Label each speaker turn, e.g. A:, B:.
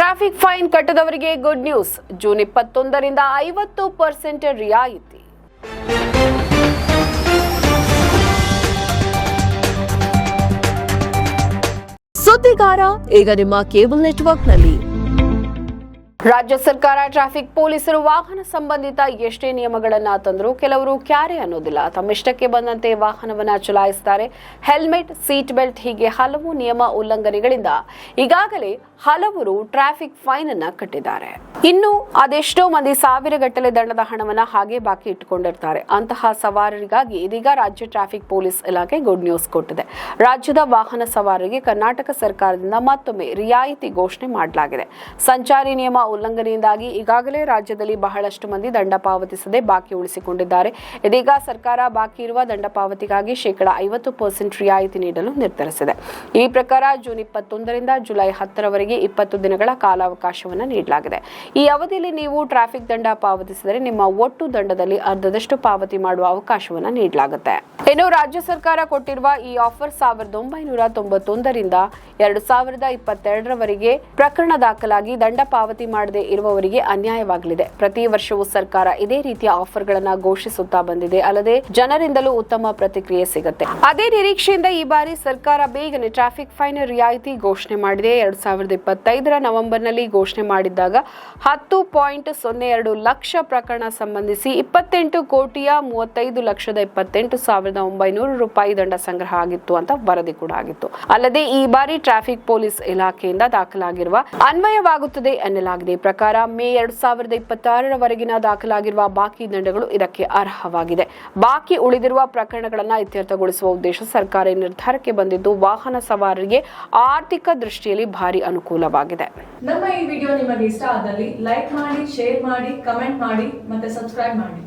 A: Traffic fine ಕಟ್ಟದವರಿಗೆ good news. June 21ರಿಂದ 50% ರಿಯಾಯಿತಿ.
B: ಸುದ್ದಿಗಾರ ಈಗ ನಿಮ್ಮ ಕೇಬಲ್ ನೆಟ್ವರ್ಕ್ನಲ್ಲಿ.
A: ರಾಜ್ಯ ಸರ್ಕಾರ ಟ್ರಾಫಿಕ್ ಪೊಲೀಸರು ವಾಹನ ಸಂಬಂಧಿತ ಎಷ್ಟೇ ನಿಯಮಗಳನ್ನ ತಂದರೂ ಕೆಲವರು ಕ್ಯಾರೆ ಅನ್ನೋದಿಲ್ಲ. ತಮ್ಮಿಷ್ಟಕ್ಕೆ ಬಂದಂತೆ ವಾಹನವನ್ನ ಚಲಾಯಿಸುತ್ತಾರೆ. ಹೆಲ್ಮೆಟ್, ಸೀಟ್ ಬೆಲ್ಟ್ ಹೀಗೆ ಹಲವು ನಿಯಮ ಉಲ್ಲಂಘನೆಗಳಿಂದ ಈಗಾಗಲೇ ಹಲವರು ಟ್ರಾಫಿಕ್ ಫೈನ್ ಅನ್ನ ಕಟ್ಟಿದ್ದಾರೆ. ಇನ್ನು ಅದೆಷ್ಟೋ ಮಂದಿ ಸಾವಿರಗಟ್ಟಲೆ ದಂಡದ ಹಣವನ್ನ ಹಾಗೆ ಬಾಕಿ ಇಟ್ಟುಕೊಂಡಿರ್ತಾರೆ. ಅಂತಹ ಸವಾರರಿಗಾಗಿ ಇದೀಗ ರಾಜ್ಯ ಟ್ರಾಫಿಕ್ ಪೊಲೀಸ್ ಇಲಾಖೆ ಗುಡ್ ನ್ಯೂಸ್ ಕೊಟ್ಟಿದೆ. ರಾಜ್ಯದ ವಾಹನ ಸವಾರರಿಗೆ ಕರ್ನಾಟಕ ಸರ್ಕಾರದಿಂದ ಮತ್ತೊಮ್ಮೆ ರಿಯಾಯಿತಿ ಘೋಷಣೆ ಮಾಡಲಾಗಿದೆ. ಸಂಚಾರಿ ನಿಯಮ ಉಲ್ಲಂಘನೆಯಿಂದಾಗಿ ಈಗಾಗಲೇ ರಾಜ್ಯದಲ್ಲಿ ಬಹಳಷ್ಟು ಮಂದಿ ದಂಡ ಪಾವತಿಸದೆ ಬಾಕಿ ಉಳಿಸಿಕೊಂಡಿದ್ದಾರೆ. ಇದೀಗ ಸರ್ಕಾರ ಬಾಕಿ ಇರುವ ದಂಡ ಪಾವತಿಗಾಗಿ 50% ರಿಯಾಯಿತಿ ನೀಡಲು ನಿರ್ಧರಿಸಿದೆ. ಈ ಪ್ರಕಾರ ಜೂನ್ 21ರಿಂದ ಜುಲೈ 10ರವರೆಗೆ 20 ದಿನಗಳ ಕಾಲಾವಕಾಶವನ್ನು ನೀಡಲಾಗಿದೆ. ಈ ಅವಧಿಯಲ್ಲಿ ನೀವು ಟ್ರಾಫಿಕ್ ದಂಡ ಪಾವತಿಸಿದರೆ ನಿಮ್ಮ ಒಟ್ಟು ದಂಡದಲ್ಲಿ ಅರ್ಧದಷ್ಟು ಪಾವತಿ ಮಾಡುವ ಅವಕಾಶವನ್ನು ನೀಡಲಾಗುತ್ತೆ. ಇನ್ನು ರಾಜ್ಯ ಸರ್ಕಾರ ಕೊಟ್ಟಿರುವ ಈ ಆಫರ್ 1991ರಿಂದ 2022ರವರೆಗೆ ಪ್ರಕರಣ ದಾಖಲಾಗಿ ದಂಡ ಪಾವತಿ ಮಾಡದೆ ಇರುವವರಿಗೆ ಅನ್ಯಾಯವಾಗಲಿದೆ. ಪ್ರತಿ ವರ್ಷವೂ ಸರ್ಕಾರ ಇದೇ ರೀತಿಯ ಆಫರ್ಗಳನ್ನು ಘೋಷಿಸುತ್ತಾ ಬಂದಿದೆ. ಅಲ್ಲದೆ ಜನರಿಂದಲೂ ಉತ್ತಮ ಪ್ರತಿಕ್ರಿಯೆ ಸಿಗುತ್ತೆ. ಅದೇ ನಿರೀಕ್ಷೆಯಿಂದ ಈ ಬಾರಿ ಸರ್ಕಾರ ಬೇಗನೆ ಟ್ರಾಫಿಕ್ ಫೈನ್ ರಿಯಾಯಿತಿ ಘೋಷಣೆ ಮಾಡಿದೆ. 2025ರ ನವೆಂಬರ್ನಲ್ಲಿ ಘೋಷಣೆ ಮಾಡಿದ್ದಾಗ 10.02 ಲಕ್ಷ ಪ್ರಕರಣ ಸಂಬಂಧಿಸಿ 28,35,28,900 ರೂಪಾಯಿ ದಂಡ ಸಂಗ್ರಹ ಆಗಿತ್ತು ಅಂತ ವರದಿ ಕೂಡ ಆಗಿತ್ತು. ಅಲ್ಲದೆ ಈ ಬಾರಿ ಟ್ರಾಫಿಕ್ ಪೊಲೀಸ್ ಇಲಾಖೆಯಿಂದ ದಾಖಲಾಗಿರುವ ಅನ್ವಯವಾಗುತ್ತದೆ ಎನ್ನಲಾಗಿದೆ. ಈ ಪ್ರಕಾರ ಮೇ 2026ರವರೆಗಿನ ದಾಖಲಾಗಿರುವ ಬಾಕಿ ದಂಡಗಳು ಇದಕ್ಕೆ ಅರ್ಹವಾಗಿದೆ. ಬಾಕಿ ಉಳಿದಿರುವ ಪ್ರಕರಣಗಳನ್ನು ಇತ್ಯರ್ಥಗೊಳಿಸುವ ಉದ್ದೇಶ ಸರ್ಕಾರ ನಿರ್ಧಾರಕ್ಕೆ ಬಂದಿದ್ದು ವಾಹನ ಸವಾರರಿಗೆ ಆರ್ಥಿಕ ದೃಷ್ಟಿಯಲ್ಲಿ ಭಾರಿ ಅನುಕೂಲವಾಗಿದೆ.
C: ನಮ್ಮ ಈ ವಿಡಿಯೋ ನಿಮಗೆ ಇಷ್ಟ ಆದಲ್ಲಿ ಲೈಕ್ ಮಾಡಿ, ಶೇರ್ ಮಾಡಿ, ಕಮೆಂಟ್ ಮಾಡಿ ಮತ್ತೆ ಸಬ್ಸ್ಕ್ರೈಬ್ ಮಾಡಿ.